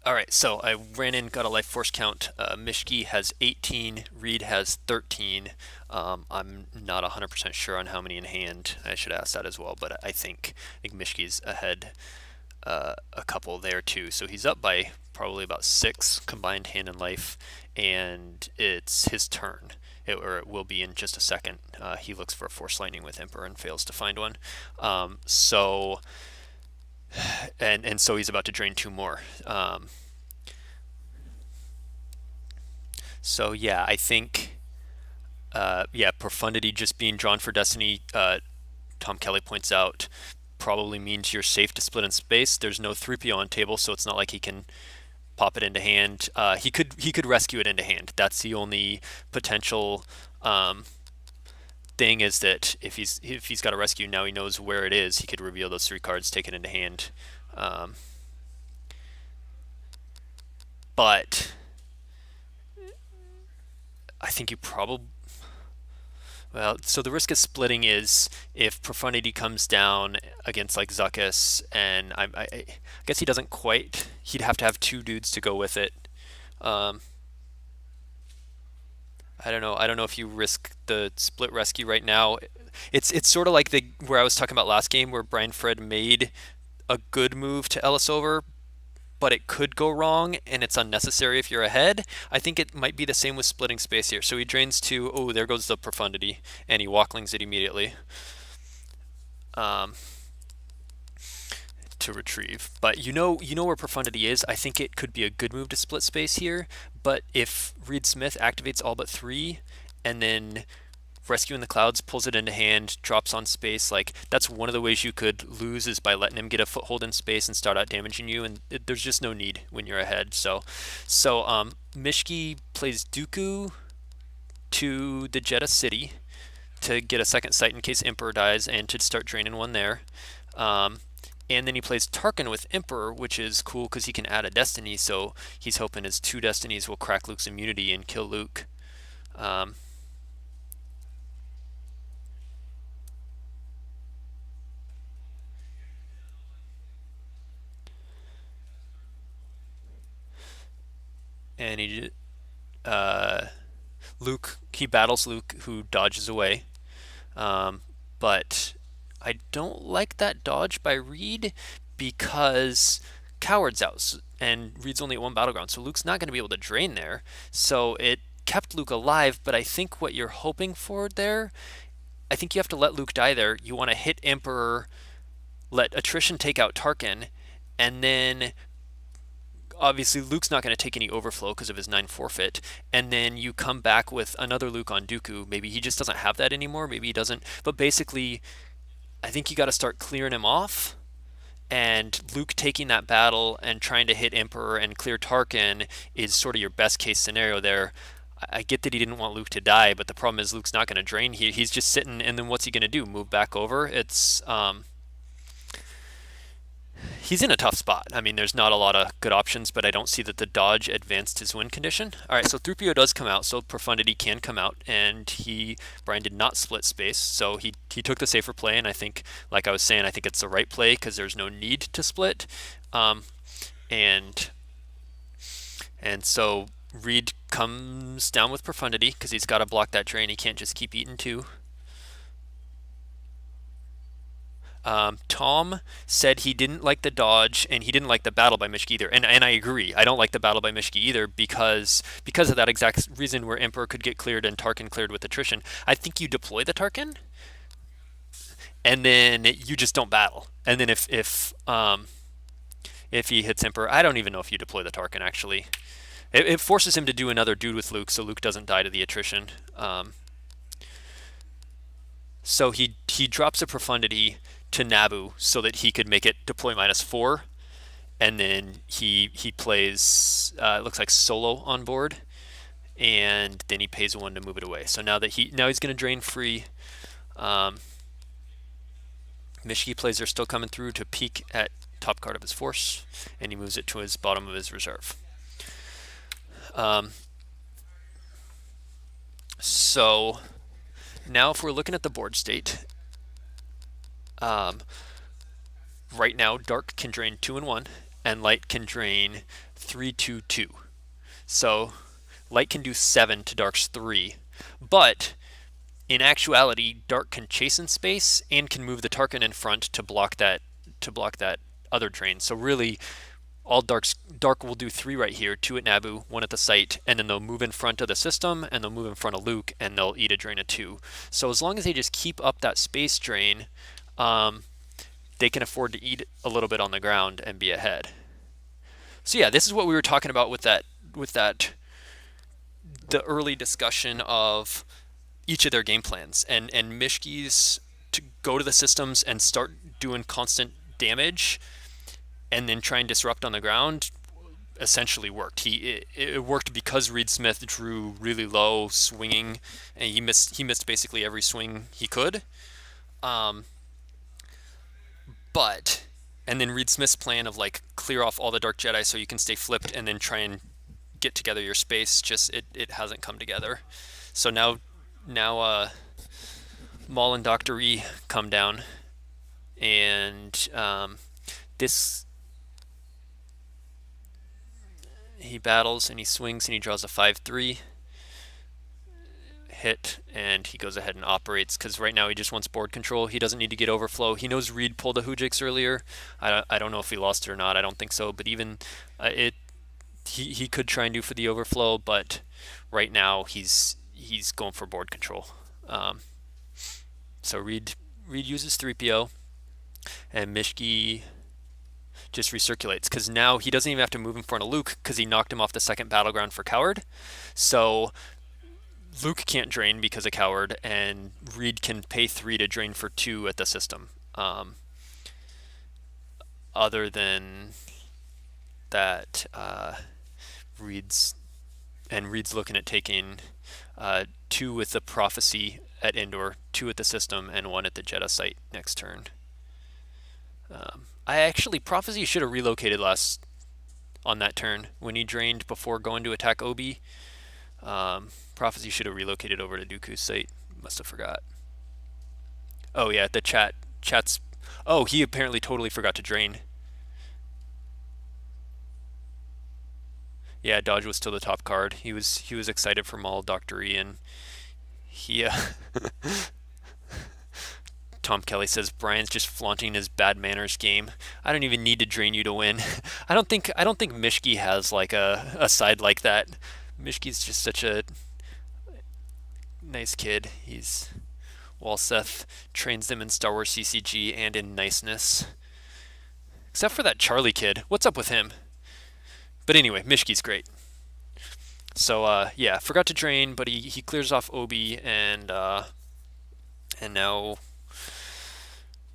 All right, so I ran in, got a life force count. Mischke has 18, Reed has 13. I'm not 100% sure on how many in hand. I should ask that as well, but I think Mischke's ahead a couple there too. So he's up by probably about 6 combined hand and life, and it's his turn. It will be in just a second. He looks for a Force Lightning with Emperor and fails to find one. And so he's about to drain 2 more. So yeah, I think Profundity just being drawn for Destiny, Tom Kelly points out, probably means you're safe to split in space. There's no 3PO on table, so it's not like he can pop it into hand. He could rescue it into hand. That's the only potential thing, is that if he's got a rescue, now he knows where it is. He could reveal those 3 cards, take it into hand. But I think you probably, well, so the risk of splitting is if Profundity comes down against like Zuckuss, and I guess he doesn't quite. He'd have to have 2 dudes to go with it. I don't know. I don't know if you risk the split rescue right now. It's sort of like the where I was talking about last game, where Brian Fred made a good move to Ellis over, but it could go wrong and it's unnecessary if you're ahead. I think it might be the same with splitting space here. So he drains 2. Oh, there goes the Profundity, and he walklings it immediately to retrieve. But you know where Profundity is. I think it could be a good move to split space here. But if Reed Smith activates all but 3, and then Rescue in the Clouds pulls it into hand, drops on space, like that's one of the ways you could lose, is by letting him get a foothold in space and start out damaging you, and there's just no need when you're ahead. So Mischke plays Dooku, to the Jeddah City to get a second site in case Emperor dies and to start draining one there. Um, and then he plays Tarkin with Emperor, which is cool because he can add a Destiny, so he's hoping his 2 Destinies will crack Luke's immunity and kill Luke. Um, and uh, he battles Luke, who dodges away. Um, but I don't like that dodge by Reed because Coward's out and Reed's only at 1 battleground, so Luke's not going to be able to drain there. So it kept Luke alive, but I think what you're hoping for there, I think you have to let Luke die there. You want to hit Emperor, let attrition take out Tarkin, and then obviously Luke's not going to take any overflow because of his 9 forfeit, and then you come back with another Luke on Dooku. Maybe he just doesn't have that anymore, maybe he doesn't, but basically I think you got to start clearing him off, and Luke taking that battle and trying to hit Emperor and clear Tarkin is sort of your best case scenario there. I get that he didn't want Luke to die, but the problem is Luke's not going to drain. He's just sitting, and then what's he going to do? Move back over? He's in a tough spot. I mean, there's not a lot of good options, but I don't see that the dodge advanced his win condition. All right, so 3PO does come out, so Profundity can come out, and Brian did not split space, so he took the safer play, and I think, like I was saying, I think it's the right play because there's no need to split, and so Reed comes down with Profundity because he's got to block that drain. He can't just keep eating 2. Tom said he didn't like the dodge and he didn't like the battle by Mischke either, and I agree. I don't like the battle by Mischke either because of that exact reason where Emperor could get cleared and Tarkin cleared with attrition. I think you deploy the Tarkin, and then you just don't battle. And then if he hits Emperor, I don't even know if you deploy the Tarkin actually. It forces him to do another dude with Luke, so Luke doesn't die to the attrition. So he drops a Profundity to Naboo so that he could make it deploy -4, and then he plays it looks like Solo on board, and then he pays 1 to move it away. So now he's going to drain free. Mischke plays are still coming through to peek at top card of his force, and he moves it to his bottom of his reserve. So now if we're looking at the board state, right now Dark can drain 2 and 1, and Light can drain 3, 2, 2. So Light can do 7 to Dark's 3, but in actuality, Dark can chase in space and can move the Tarkin in front to block that other drain. So really, all Dark will do 3 right here, 2 at Naboo, 1 at the site, and then they'll move in front of the system, and they'll move in front of Luke, and they'll eat a drain of 2. So as long as they just keep up that space drain, they can afford to eat a little bit on the ground and be ahead. So yeah, this is what we were talking about with that the early discussion of each of their game plans, and Mischke's to go to the systems and start doing constant damage and then try and disrupt on the ground essentially worked. It worked because RSmith drew really low swinging, and he missed basically every swing he could. But and then RSmith's plan of like clear off all the Dark Jedi so you can stay flipped and then try and get together your space, just it hasn't come together. So now Maul and Dr. E come down, and this he battles and he swings and he draws a 5-3 hit, and he goes ahead and operates because right now he just wants board control. He doesn't need to get overflow. He knows Reed pulled a Hujix earlier. I don't know if he lost it or not. I don't think so, but even he could try and do for the overflow, but right now he's going for board control. So Reed uses 3PO, and Mischke just recirculates because now he doesn't even have to move in front of Luke because he knocked him off the second battleground for Coward. So Luke can't drain because of Coward, and Reed can pay 3 to drain for 2 at the system. Other than that, Reed's looking at taking 2 with the Prophecy at Indoor, 2 at the System, and 1 at the Jeddah site next turn. I actually, Prophecy should have relocated last on that turn when he drained before going to attack Obi. Prophecy should have relocated over to Dooku's site. Must have forgot. Oh yeah, the chat's. Oh, he apparently totally forgot to drain. Yeah, Dodge was still the top card. He was excited for Maul Doctory, and he Tom Kelly says Brian's just flaunting his bad manners game. I don't even need to drain you to win. I don't think Mischke has like a side like that. Mischke's just such a nice kid. He's Seth trains them in Star Wars CCG and in niceness. Except for that Charlie kid. What's up with him? But anyway, Mischke's great. So yeah, forgot to drain, but he clears off Obi, and now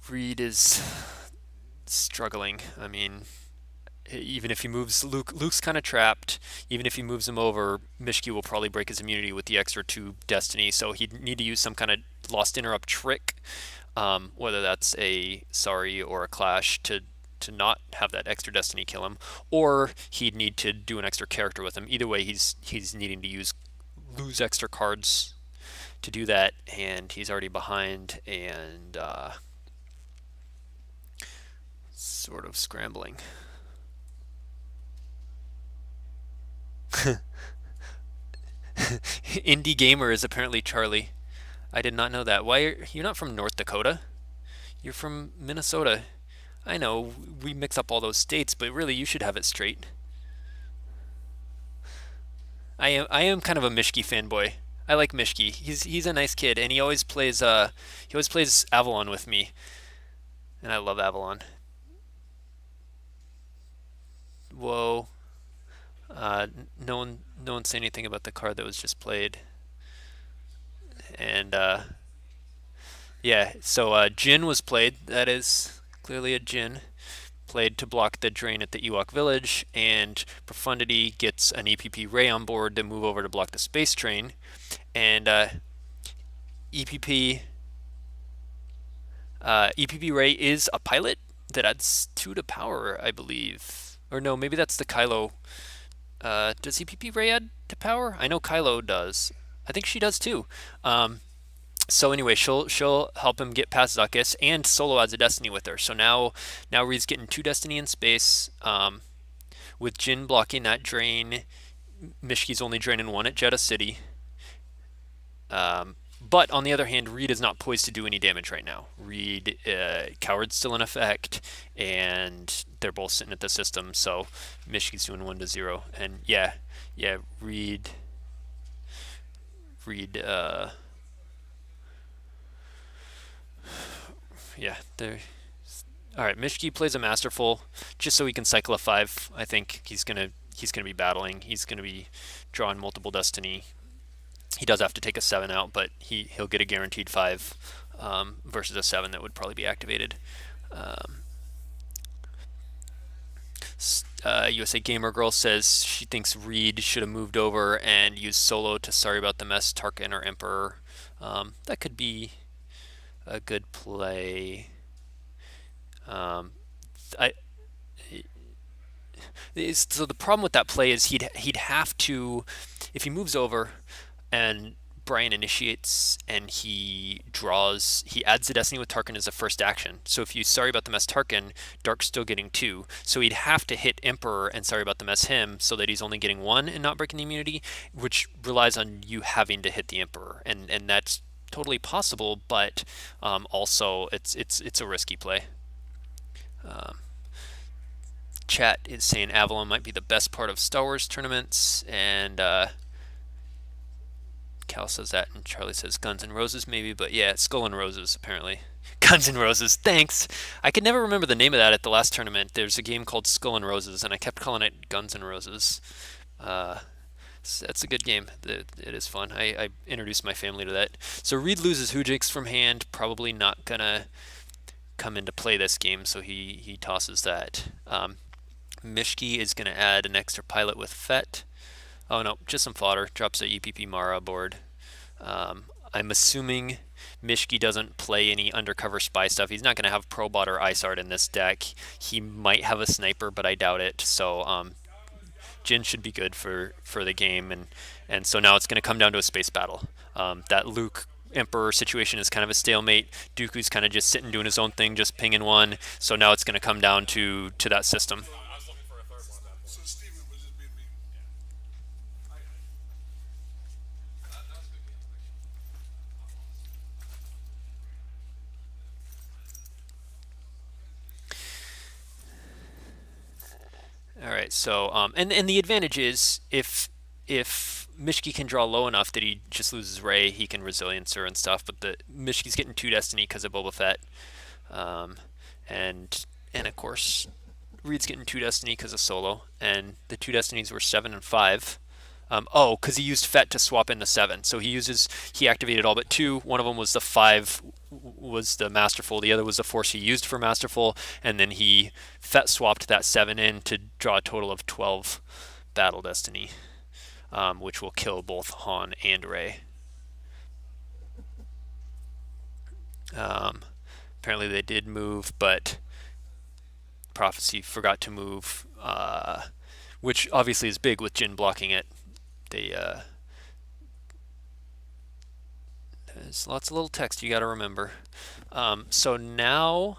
Reed is struggling. I mean, even if he moves Luke's kind of trapped. Even if he moves him over, Mischke will probably break his immunity with the extra 2 destiny, so he'd need to use some kind of lost interrupt trick, whether that's a sorry or a clash to not have that extra destiny kill him, or he'd need to do an extra character with him. Either way, he's needing to lose extra cards to do that, and he's already behind and sort of scrambling. Indie gamer is apparently Charlie. I did not know that. You're not from North Dakota? You're from Minnesota. I know we mix up all those states, but really you should have it straight. I am kind of a Mischke fanboy. I like Mischke. He's a nice kid, and he always plays Avalon with me, and I love Avalon. Whoa. No one said anything about the card that was just played, and yeah. So Jin was played. That is clearly a Jin played to block the drain at the Ewok village, and Profundity gets an EPP Ray on board to move over to block the space train, and EPP EPP Ray is a pilot that adds 2 to power, I believe. Or no, maybe that's the Kylo. Does EPP Ray add to power? I know Kylo does. I think she does too. So anyway, she'll help him get past Zuckuss, and Solo adds a Destiny with her. So now Reed's getting 2 Destiny in space. With Jin blocking that drain, Mischke's only draining 1 at Jeddah City. But on the other hand, Reed is not poised to do any damage right now. Reed, Coward's still in effect, and they're both sitting at the system, so Mischke's doing 1-0. And yeah, Reed, yeah, there. All right, Mischke plays a Masterful just so he can cycle a 5. I think he's gonna be battling. He's gonna be drawing multiple Destiny. He does have to take a 7 out, but he'll get a guaranteed 5 versus a 7 that would probably be activated. USA Gamer Girl says she thinks Reed should have moved over and used Solo to Sorry About the Mess, Tarkin, or Emperor. That could be a good play. I So the problem with that play is he'd have to, if he moves over and Brian initiates and he adds the Destiny with Tarkin as a first action. So if you Sorry About the Mess Tarkin, Dark's still getting 2. So he'd have to hit Emperor and Sorry About the Mess him so that he's only getting 1 and not breaking the immunity, which relies on you having to hit the Emperor. And that's totally possible, but also it's a risky play. Chat is saying Avalon might be the best part of Star Wars tournaments, and Cal says that, and Charlie says Guns N' Roses maybe, but yeah, Skull and Roses apparently. Guns N' Roses, thanks! I could never remember the name of that at the last tournament. There's a game called Skull and Roses, and I kept calling it Guns N' Roses. That's a good game. It is fun. I introduced my family to that. So Reed loses Hujix from hand, probably not gonna come into play this game, so he tosses that. Mischke is going to add an extra pilot with Fett. Oh no, just some fodder. Drops a EPP Mara board. I'm assuming Mischke doesn't play any undercover spy stuff. He's not going to have Probot or Isart in this deck. He might have a sniper, but I doubt it. So Jin should be good for the game, and so now it's going to come down to a space battle. That Luke Emperor situation is kind of a stalemate. Dooku's kind of just sitting doing his own thing, just pinging one. So now it's going to come down to that system. All right. So and the advantage is if Mischke can draw low enough that he just loses Ray, he can resiliencer and stuff. But the Mischke's getting 2 Destiny because of Boba Fett, um, and of course Reed's getting 2 Destiny because of Solo, and the 2 Destinies were 7 and 5. Because he used Fett to swap in the 7. So he activated all but 2. One of them was the 5, was the Masterful. The other was the Force he used for Masterful, and then he Fett swapped that 7 in to draw a total of 12 Battle Destiny, which will kill both Han and Rey. Um, Apparently they did move, but Prophecy forgot to move, which obviously is big with Jin blocking it. They There's lots of little text you got to remember. So now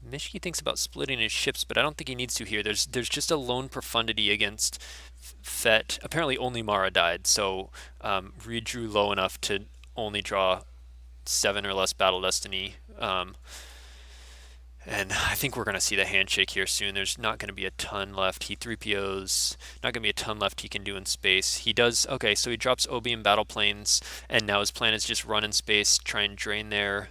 Mischke thinks about splitting his ships, but I don't think he needs to here. There's just a lone profundity against Fett. Apparently only Mara died, so Reed drew low enough to only draw 7 or less Battle Destiny. And I think we're going to see the handshake here soon. There's not going to be a ton left. He 3POs, not going to be a ton left he can do in space. He does, okay, so he drops Obi in battle planes, and now his plan is just run in space, try and drain there.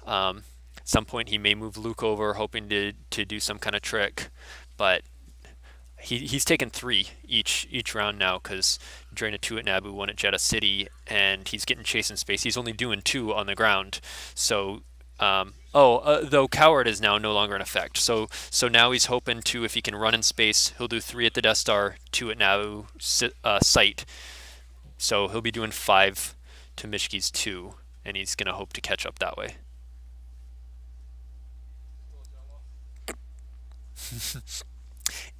At some point he may move Luke over, hoping to do some kind of trick, but he's taken 3 each round now because drain a 2 at Naboo, 1 at Jeddah City, and he's getting chased in space. He's only doing 2 on the ground, so though Coward is now no longer in effect. So now he's hoping to, if he can run in space, he'll do 3 at the Death Star, 2 at Naboo site. So he'll be doing 5 to Mischke's 2, and he's going to hope to catch up that way.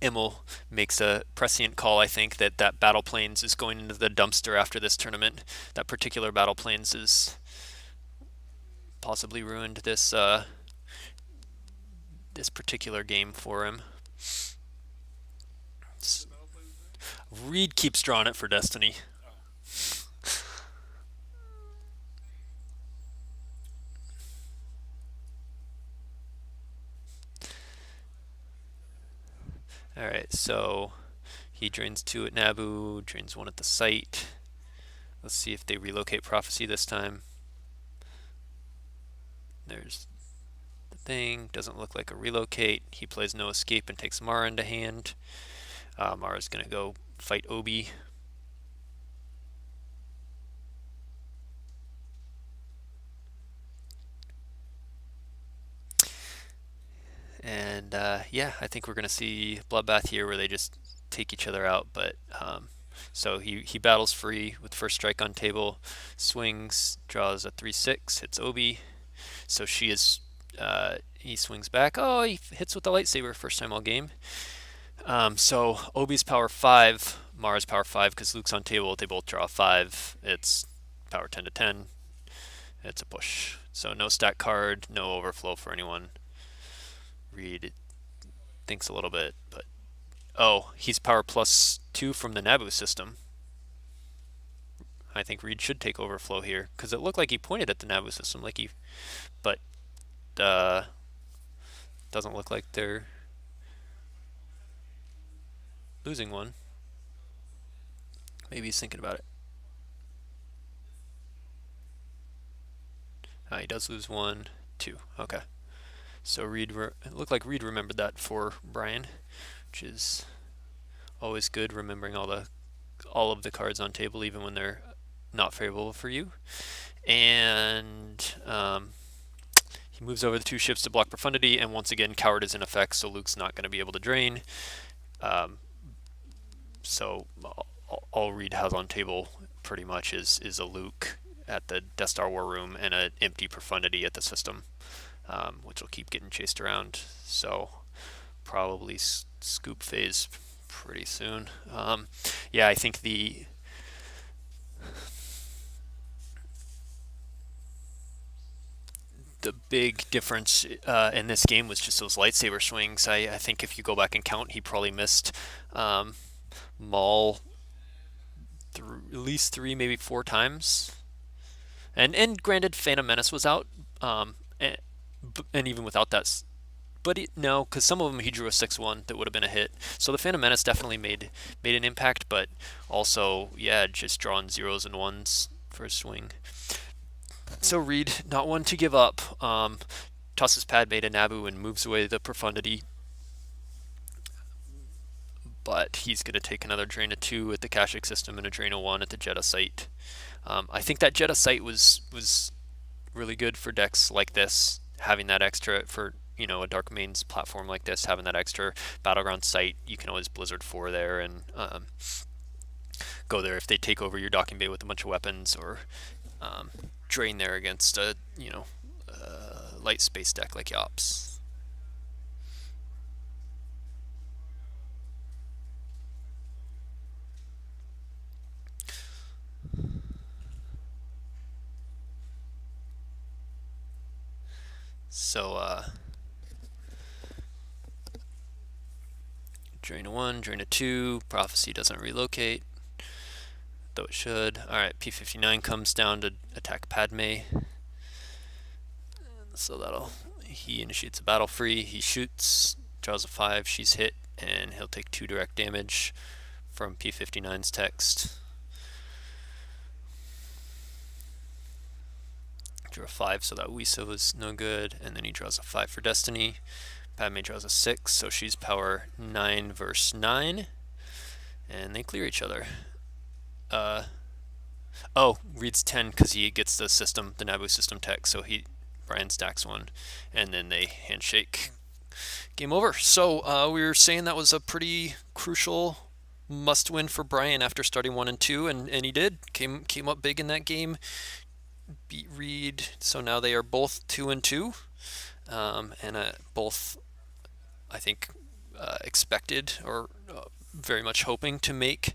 Immel makes a prescient call, I think, that Battle Planes is going into the dumpster after this tournament. That particular Battle Planes is possibly ruined this particular game for him. Reed keeps drawing it for Destiny. Alright, so he drains 2 at Naboo, drains 1 at the site. Let's see if they relocate Prophecy this time. There's the thing. Doesn't look like a relocate. He plays no escape and takes Mara into hand. Mara's going to go fight Obi. And yeah, I think we're going to see Bloodbath here where they just take each other out. But so he battles free with first strike on table, swings, draws a 3/6, hits Obi. So he swings back. Oh, he hits with the lightsaber first time all game. So Obi's power 5, Mara's power 5, because Luke's on table. They both draw 5. It's power 10 to 10. It's a push. So no stack card, no overflow for anyone. Reed thinks a little bit, but he's power +2 from the Naboo system. I think Reed should take overflow here because it looked like he pointed at the Naboo system, but doesn't look like they're losing one. Maybe he's thinking about it. He does lose 1, 2. Okay. So it looked like Reed remembered that for Brian, which is always good, remembering all of the cards on table, even when they're not favorable for you. And he moves over the 2 ships to block Profundity, and once again, Coward is in effect, so Luke's not going to be able to drain. So all Reed has on table pretty much is a Luke at the Death Star War Room and an empty Profundity at the system, which will keep getting chased around. So probably scoop phase pretty soon. Yeah, I think the big difference in this game was just those lightsaber swings. I think if you go back and count, he probably missed Maul at least 3, maybe 4 times. And granted, Phantom Menace was out, and even without that, but no, because some of them he drew a 6-1 that would have been a hit. So the Phantom Menace definitely made an impact, but also, yeah, just drawing zeros and ones for a swing. So Reed, not one to give up, tosses Padme to Naboo and moves away the Profundity, but he's going to take another drain of 2 at the Kashyyyk system and a drain of 1 at the Jedha site. I think that Jedha site was really good for decks like this, having that extra for a Dark Mains platform like this, having that extra battleground site. You can always Blizzard 4 there and go there if they take over your docking bay with a bunch of weapons, or drain there against a light space deck like Yops. So drain a 1, drain a 2, Prophecy doesn't relocate, though it should. Alright, P59 comes down to attack Padme. So he initiates a battle free, he shoots, draws a 5, she's hit, and he'll take 2 direct damage from P59's text. Drew a 5, so that Wisa was no good, and then he draws a 5 for Destiny. Padme draws a 6, so she's power 9 versus 9, and they clear each other. Reads 10 because he gets the Naboo system tech, so Brian stacks 1, and then they handshake. Game over. So we were saying that was a pretty crucial must-win for Brian after starting 1 and 2, and he did. Came up big in that game, beat Reed, so now they are both 2 and 2, and both, I think, expected or very much hoping to make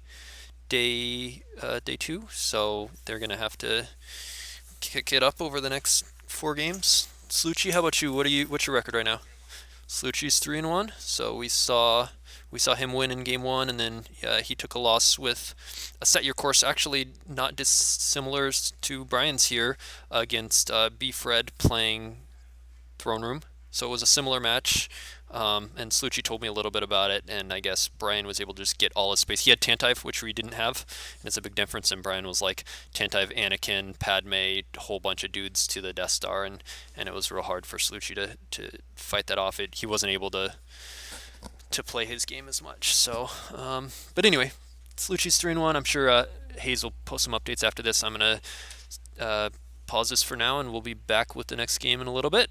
day 2. So they're gonna have to kick it up over the next 4 games. Slucci, how about you? What's your record right now? Slucci's 3-1. So we saw him win in game 1, and then he took a loss with a Set Your Course, actually not dissimilar to Brian's here, against B. Fred playing Throne Room. So it was a similar match, and Slucci told me a little bit about it, and I guess Brian was able to just get all his space. He had Tantive, which we didn't have, and it's a big difference, and Brian was like Tantive, Anakin, Padme, a whole bunch of dudes to the Death Star, and it was real hard for Slucci to fight that off. He wasn't able to play his game as much. So, but anyway, Slucci's 3-1. I'm sure Hayes will post some updates after this. I'm going to pause this for now, and we'll be back with the next game in a little bit.